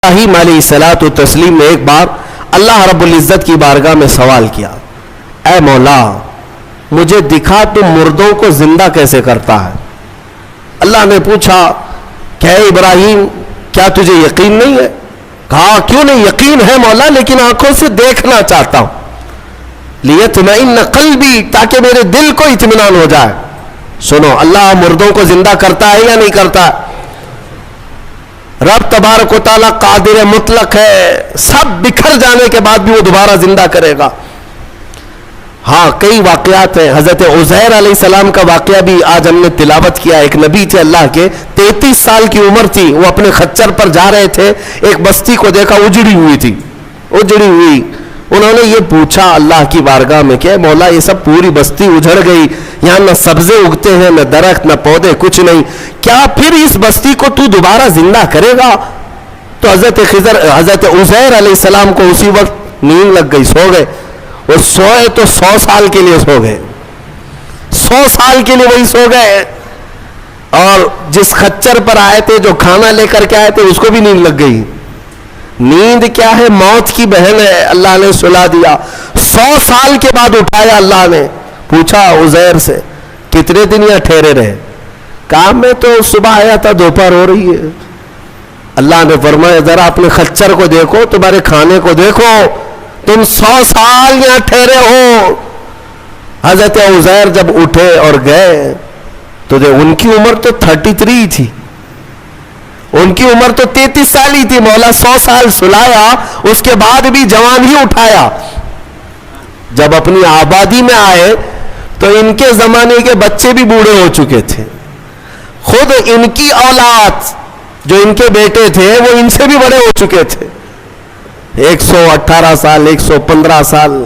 ابراہیم علیہ الصلوۃ والتسلیم نے ایک بار اللہ رب العزت کی بارگاہ میں سوال کیا، اے مولا مجھے دکھا تو مردوں کو زندہ کیسے کرتا ہے۔ اللہ نے پوچھا کہ اے ابراہیم کیا تجھے یقین نہیں ہے؟ کہا کیوں نہیں، یقین ہے مولا لیکن آنکھوں سے دیکھنا چاہتا ہوں، لیطمئن قلبی، تاکہ میرے دل کو اطمینان ہو جائے۔ سنو، اللہ مردوں کو زندہ کرتا ہے یا نہیں کرتا ہے؟ رب تبارک و تعالیٰ قادر مطلق ہے، سب بکھر جانے کے بعد بھی وہ دوبارہ زندہ کرے گا۔ ہاں کئی واقعات ہیں، حضرت عزیر علیہ السلام کا واقعہ بھی آج ہم نے تلاوت کیا۔ ایک نبی تھے اللہ کے، 33 سال کی عمر تھی، وہ اپنے خچر پر جا رہے تھے، ایک بستی کو دیکھا اجڑی ہوئی تھی، اجڑی ہوئی۔ انہوں نے یہ پوچھا اللہ کی بارگاہ میں کہ مولا یہ سب پوری بستی اجڑ گئی، یہاں نہ سبزے اگتے ہیں، نہ درخت، نہ پودے، کچھ نہیں، کیا پھر اس بستی کو تو دوبارہ زندہ کرے گا؟ تو حضرت عزیر علیہ السلام کو اسی وقت نیند لگ گئی، سو گئے۔ وہ سوئے تو 100 سال کے لیے سو گئے، 100 سال کے لیے وہی سو گئے۔ اور جس خچر پر آئے تھے، جو کھانا لے کر کے آئے تھے، اس کو بھی نیند لگ گئی۔ نیند کیا ہے؟ موت کی بہن ہے، اللہ نے سلا دیا۔ 100 سال کے بعد اٹھایا اللہ نے، پوچھا عزیر سے کتنے دن یہاں ٹھہرے رہے؟ کہا میں تو صبح آیا تھا، دوپہر ہو رہی ہے۔ اللہ نے فرمایا ذرا اپنے خچر کو دیکھو، تمہارے کھانے کو دیکھو، تم 100 سال یہاں ٹھہرے ہو۔ حضرت عزیر جب اٹھے اور گئے تو ان کی عمر تو 33 تھی، ان کی عمر تو 33 سال ہی تھی۔ مولا 100 سال سلایا، اس کے بعد بھی جوان ہی اٹھایا۔ جب اپنی آبادی میں آئے تو ان کے زمانے کے بچے بھی بوڑھے ہو چکے تھے، خود ان کی اولاد جو ان کے بیٹے تھے وہ ان سے بھی بڑے ہو چکے تھے، 118 سال، 115 سال،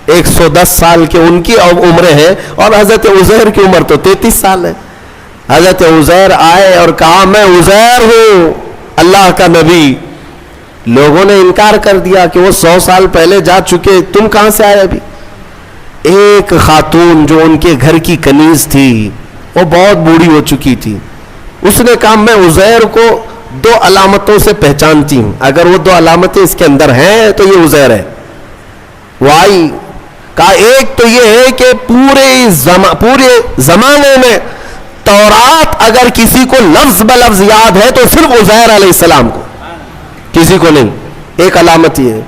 110 سال کے ان کی عمریں ہیں، اور حضرت عزیر کی عمر تو 33 سال ہے۔ حضرت عزیر آئے اور کہا میں عزیر ہوں، اللہ کا نبی۔ لوگوں نے انکار کر دیا کہ وہ 100 سال پہلے جا چکے، تم کہاں سے آئے ابھی؟ ایک خاتون جو ان کے گھر کی کنیز تھی، وہ بہت بوڑھی ہو چکی تھی، اس نے کہا میں عزیر کو 2 علامتوں سے پہچانتی ہوں، اگر وہ 2 علامتیں اس کے اندر ہیں تو یہ عزیر ہے۔ وہ آئی، کہا ایک تو یہ ہے کہ پورے زمانے میں تورات اگر کسی کو لفظ بلفظ یاد ہے تو صرف عزیر علیہ السلام کو، کسی کو نہیں، ایک علامت یہ ہے۔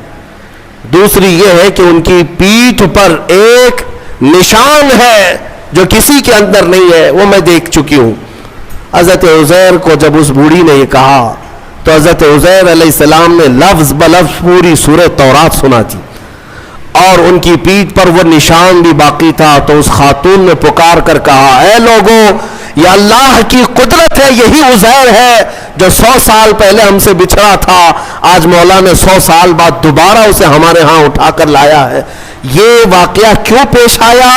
دوسری یہ ہے کہ ان کی پیٹھ پر ایک نشان ہے جو کسی کے اندر نہیں ہے، وہ میں دیکھ چکی ہوں۔ حضرت عزیر کو جب اس بوڑھی نے یہ کہا تو حضرت عزیر علیہ السلام نے لفظ بلفظ پوری سورہ تورات سنا دی، اور ان کی پیٹھ پر وہ نشان بھی باقی تھا۔ تو اس خاتون نے پکار کر کہا اے لوگوں، یہ اللہ کی قدرت ہے، یہی عزیر ہے جو 100 سال پہلے ہم سے بچھڑا تھا، آج مولا نے 100 سال بعد دوبارہ اسے ہمارے ہاں اٹھا کر لایا ہے۔ یہ واقعہ کیوں پیش آیا؟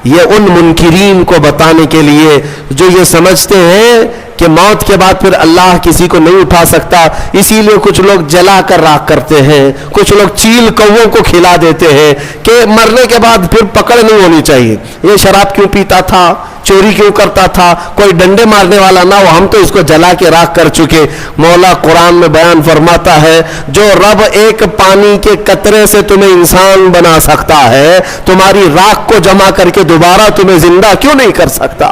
یہ ان منکرین کو بتانے کے لیے جو یہ سمجھتے ہیں کہ موت کے بعد پھر اللہ کسی کو نہیں اٹھا سکتا، اسی لیے کچھ لوگ جلا کر راکھ کرتے ہیں، کچھ لوگ چیل کووں کو کھلا دیتے ہیں کہ مرنے کے بعد پھر پکڑ نہیں ہونی چاہیے۔ یہ شراب کیوں پیتا تھا، چوری کیوں کرتا تھا، کوئی ڈنڈے مارنے والا نہ ہو، ہم تو اس کو جلا کے راکھ کر چکے۔ مولا قرآن میں بیان فرماتا ہے جو رب ایک پانی کے قطرے سے تمہیں انسان بنا سکتا ہے، تمہاری راکھ کو جمع کر کے دوبارہ تمہیں زندہ کیوں نہیں کر سکتا؟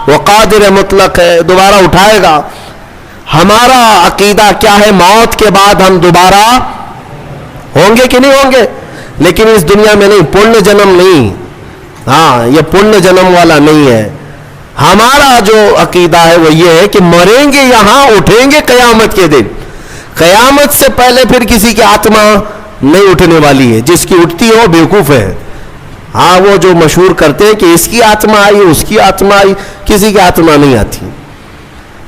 وہ قادر مطلق ہے، دوبارہ اٹھائے گا۔ ہمارا عقیدہ کیا ہے؟ موت کے بعد ہم دوبارہ ہوں گے کہ نہیں ہوں گے، لیکن اس دنیا میں نہیں، پنیہ جنم نہیں، ہاں یہ پنیہ جنم والا نہیں ہے۔ ہمارا جو عقیدہ ہے وہ یہ ہے کہ مریں گے یہاں، اٹھیں گے قیامت کے دن۔ قیامت سے پہلے پھر کسی کی آتما نہیں اٹھنے والی ہے، جس کی اٹھتی ہو بیوقوف ہے۔ ہاں وہ جو مشہور کرتے ہیں کہ اس کی آتما آئی، اس کی آتما آئی، کسی کی آتما نہیں آتی۔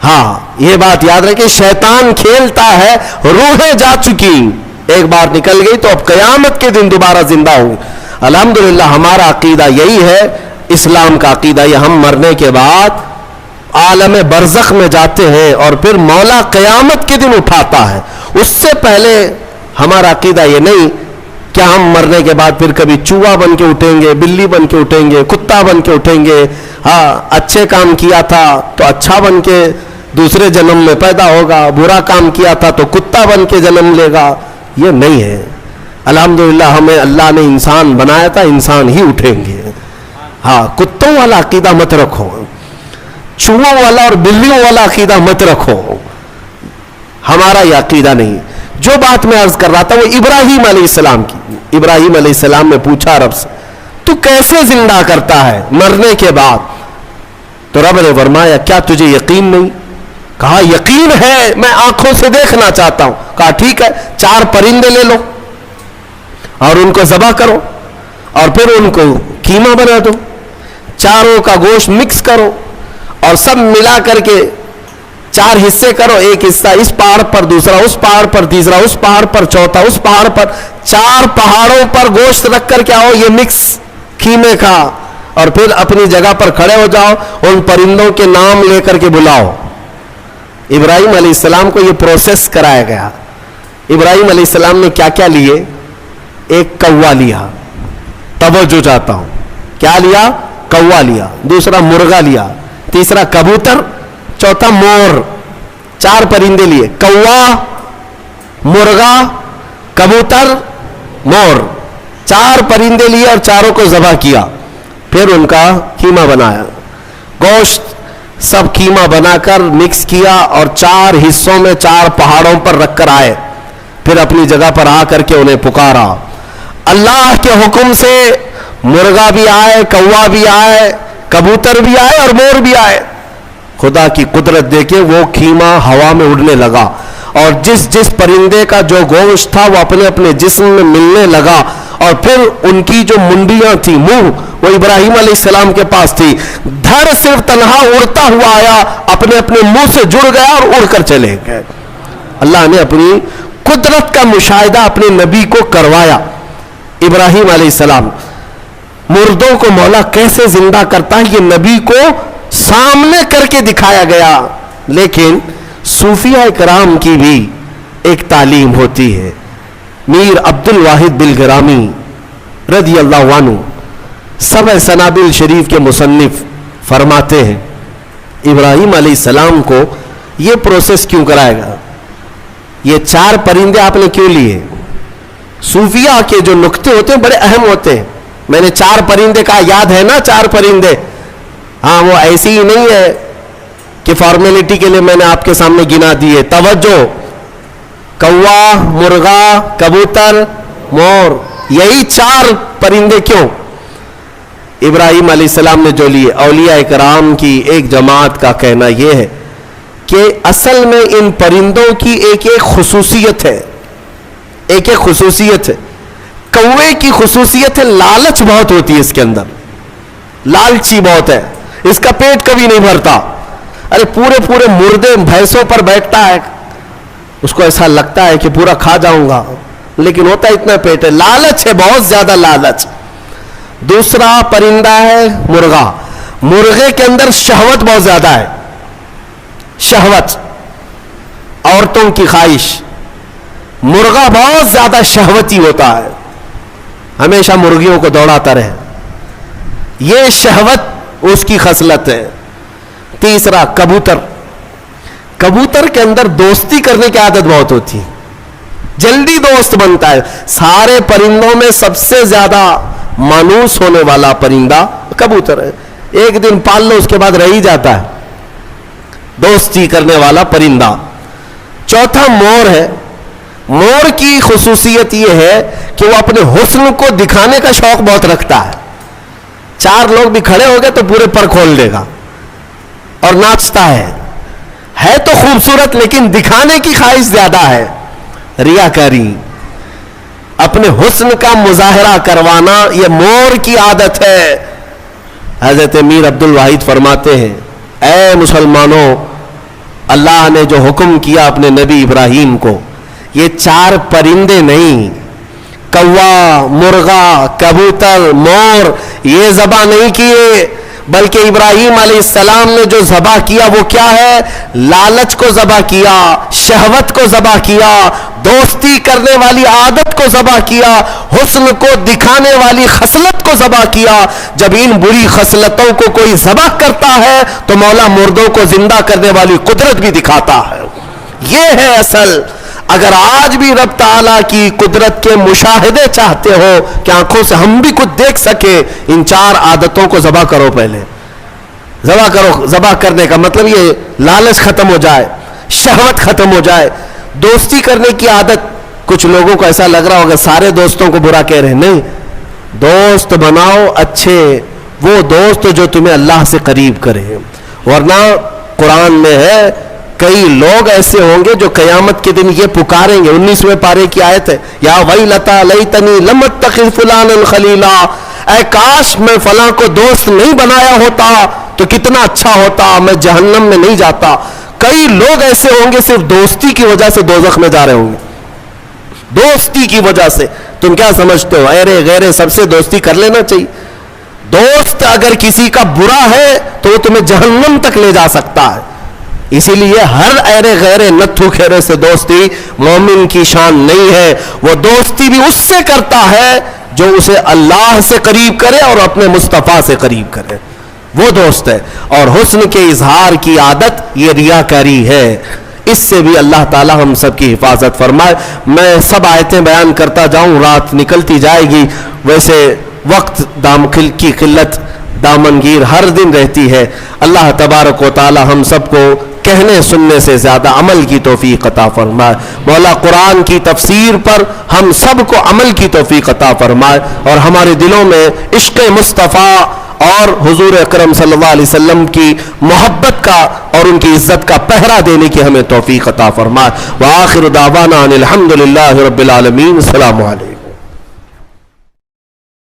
ہاں یہ بات یاد رکھیں، شیطان کھیلتا ہے، روحیں جا چکی، ایک بار نکل گئی تو اب قیامت کے دن دوبارہ زندہ ہوئی۔ الحمدللہ ہمارا عقیدہ یہی ہے، اسلام کا عقیدہ یہ، ہم مرنے کے بعد عالم برزخ میں جاتے ہیں اور پھر مولا قیامت کے دن اٹھاتا ہے۔ اس سے پہلے ہمارا عقیدہ یہ نہیں کہ ہم مرنے کے بعد پھر کبھی چوہا بن کے اٹھیں گے، بلی بن کے اٹھیں گے، کتا بن کے اٹھیں گے۔ ہاں اچھے کام کیا تھا تو اچھا بن کے دوسرے جنم میں پیدا ہوگا, برا کام کیا تھا تو کتا بن کے جنم لے گا. یہ نہیں ہے. الحمدللہ ہمیں اللہ نے انسان بنایا تھا, انسان ہی اٹھیں گے. ہاں, کتوں والا عقیدہ مت رکھو, چوہوں والا اور بلیوں والا عقیدہ مت رکھو. ہمارا یہ عقیدہ نہیں. جو بات میں عرض کر رہا تھا وہ ابراہیم علیہ السلام کی. ابراہیم علیہ السلام نے پوچھا رب سے, تو کیسے زندہ کرتا ہے مرنے کے بعد؟ تو رب نے فرمایا, کیا تجھے یقین نہیں؟ کہا یقین ہے, میں آنکھوں سے دیکھنا چاہتا ہوں. کہا ٹھیک ہے, 4 پرندے لے لو اور ان کو ذبح کرو اور پھر ان کو قیمہ بنا دو, چاروں کا گوشت مکس کرو اور سب ملا کر کے 4 حصے کرو. ایک حصہ اس پہاڑ پر, دوسرا اس پہاڑ پر, تیسرا اس پہاڑ پر, چوتھا اس پہاڑ پر. 4 پہاڑوں پر گوشت رکھ کر کے آؤ یہ مکس قیمے کا, اور پھر اپنی جگہ پر کھڑے ہو جاؤ, ان پرندوں کے نام لے کر کے بلاؤ. ابراہیم علیہ السلام کو یہ پروسیس کرایا گیا. ابراہیم علیہ السلام نے کیا کیا لیے؟ ایک کوا لیا, توجہ چاہتا ہوں, کیا لیا؟ کوا لیا. دوسرا مرغا لیا, تیسرا کبوتر, چوتھا مور. 4 پرندے لیے, کوا, مرغا, کبوتر, مور. 4 پرندے لیے اور چاروں کو ذبح کیا. پھر ان کا قیمہ بنایا, گوشت سب قیمہ بنا کر مکس کیا اور 4 حصوں میں 4 پہاڑوں پر رکھ کر آئے. پھر اپنی جگہ پر آ کر کے انہیں پکارا. اللہ کے حکم سے مرغا بھی آئے, کوا بھی آئے, کبوتر بھی آئے اور مور بھی آئے. خدا کی قدرت دیکھیں, وہ قیمہ ہوا میں اڑنے لگا اور جس پرندے کا جو گوشت تھا وہ اپنے اپنے جسم میں ملنے لگا. اور پھر ان کی جو منڈیاں تھی, منہ, وہ ابراہیم علیہ السلام کے پاس تھی. دھڑ صرف تنہا اڑتا ہوا آیا, اپنے اپنے منہ سے جڑ گیا اور اڑ کر چلے گئے. اللہ نے اپنی قدرت کا مشاہدہ اپنے نبی کو کروایا. ابراہیم علیہ السلام, مردوں کو مولا کیسے زندہ کرتا ہے یہ نبی کو سامنے کر کے دکھایا گیا. لیکن صوفیہ کرام کی بھی ایک تعلیم ہوتی ہے. میر عبد الواحد بلگرامی رضی اللہ عنہ, سبع سنابل شریف کے مصنف, فرماتے ہیں ابراہیم علیہ السلام کو یہ پروسیس کیوں کرایا گیا؟ یہ 4 پرندے آپ نے کیوں لیے؟ صوفیہ کے جو نقطے ہوتے ہیں بڑے اہم ہوتے ہیں. میں نے 4 پرندے کہا, یاد ہے نا 4 پرندے؟ ہاں, وہ ایسی ہی نہیں ہے کہ فارمیلٹی کے لیے میں نے آپ کے سامنے گنا دیے. توجہ, کوا, مرغا, کبوتر, مور, یہی 4 پرندے کیوں؟ ابراہیم علیہ السلام نے جو لیے. اولیاء کرام کی ایک جماعت کا کہنا یہ ہے کہ اصل میں ان پرندوں کی ایک خصوصیت ہے, ایک خصوصیت ہے. کوے کی خصوصیت ہے لالچ بہت ہوتی ہے اس کے اندر, لالچی بہت ہے, اس کا پیٹ کبھی نہیں بھرتا. ارے پورے مردے بھینسوں پر بیٹھتا ہے, اس کو ایسا لگتا ہے کہ پورا کھا جاؤں گا, لیکن ہوتا اتنا پیٹ ہے. لالچ ہے, بہت زیادہ لالچ. دوسرا پرندہ ہے مرغا. مرغے کے اندر شہوت بہت زیادہ ہے, شہوت, عورتوں کی خواہش. مرغا بہت زیادہ شہوتی ہوتا ہے, ہمیشہ مرغیوں کو دوڑاتا رہے, یہ شہوت اس کی خصلت ہے. تیسرا کبوتر. کبوتر کے اندر دوستی کرنے کی عادت بہت ہوتی ہے, جلدی دوست بنتا ہے. سارے پرندوں میں سب سے زیادہ مانوس ہونے والا پرندہ کبوتر ہے. ایک دن پال لو, اس کے بعد رہ ہی جاتا ہے, دوستی کرنے والا پرندہ. چوتھا مور ہے. مور کی خصوصیت یہ ہے کہ وہ اپنے حسن کو دکھانے کا شوق بہت رکھتا ہے. 4 لوگ بھی کھڑے ہو گئے تو پورے پر کھول دے گا اور ناچتا ہے تو خوبصورت, لیکن دکھانے کی خواہش زیادہ ہے, ریاکاری, اپنے حسن کا مظاہرہ کروانا, یہ مور کی عادت ہے. حضرت میر عبد الواحد فرماتے ہیں, اے مسلمانوں, اللہ نے جو حکم کیا اپنے نبی ابراہیم کو, یہ 4 پرندے نہیں, کوا, مرغا, کبوتر, مور, یہ ذبح نہیں کیے, بلکہ ابراہیم علیہ السلام نے جو ذبح کیا وہ کیا ہے؟ لالچ کو ذبح کیا، شہوت کو ذبح کیا، دوستی کرنے والی عادت کو ذبح کیا، حسن کو دکھانے والی خصلت کو ذبح کیا۔ جب ان بری خصلتوں کو کوئی ذبح کرتا ہے تو مولا مردوں کو زندہ کرنے والی قدرت بھی دکھاتا ہے۔ یہ ہے اصل۔ اگر آج بھی رب تعالیٰ کی قدرت کے مشاہدے چاہتے ہو کہ آنکھوں سے ہم بھی کچھ دیکھ سکے، ان 4 عادتوں کو ذبح کرو۔ پہلے ذبح کرو۔ ذبح کرنے کا مطلب یہ لالچ ختم ہو جائے، شہوت ختم ہو جائے، دوستی کرنے کی عادت۔ کچھ لوگوں کو ایسا لگ رہا ہوگا سارے دوستوں کو برا کہہ رہے ہیں، نہیں، دوست بناؤ اچھے، وہ دوست جو تمہیں اللہ سے قریب کرے۔ ورنہ قرآن میں ہے کئی لوگ ایسے ہوں گے جو قیامت کے دن یہ پکاریں گے، 19ویں پارے کی آیت ہے، یا ویلتا لیتنی لم اتخذ فلانا خلیلا، اے کاش میں فلاں کو دوست نہیں بنایا ہوتا تو کتنا اچھا ہوتا، میں جہنم میں نہیں جاتا۔ کئی لوگ ایسے ہوں گے صرف دوستی کی وجہ سے دوزخ میں جا رہے ہوں گے، دوستی کی وجہ سے۔ تم کیا سمجھتے ہو ایرے غیرے سب سے دوستی کر لینا چاہیے؟ دوست اگر کسی کا برا ہے تو وہ تمہیں جہنم تک لے جا سکتا ہے۔ اسی لیے ہر ایرے غیرے نتھو کھیرے سے دوستی مومن کی شان نہیں ہے۔ وہ دوستی بھی اس سے کرتا ہے جو اسے اللہ سے قریب کرے اور اپنے مصطفیٰ سے قریب کرے، وہ دوست ہے۔ اور حسن کے اظہار کی عادت یہ ریاکاری ہے، اس سے بھی اللہ تعالی ہم سب کی حفاظت فرمائے۔ میں سب آیتیں بیان کرتا جاؤں، رات نکلتی جائے گی، ویسے وقت کی قلت دامنگیر ہر دن رہتی ہے۔ اللہ تبارک و تعالی ہم سب کو کہنے سننے سے زیادہ عمل کی توفیق عطا فرمائے۔ مولا قرآن کی تفسیر پر ہم سب کو عمل کی توفیق عطا فرمائے، اور ہمارے دلوں میں عشق مصطفیٰ اور حضور اکرم صلی اللہ علیہ وسلم کی محبت کا اور ان کی عزت کا پہرا دینے کی ہمیں توفیق عطا فرمائے۔ وآخر دعوانا ان الحمد للہ رب العالمین۔ السلام علیکم۔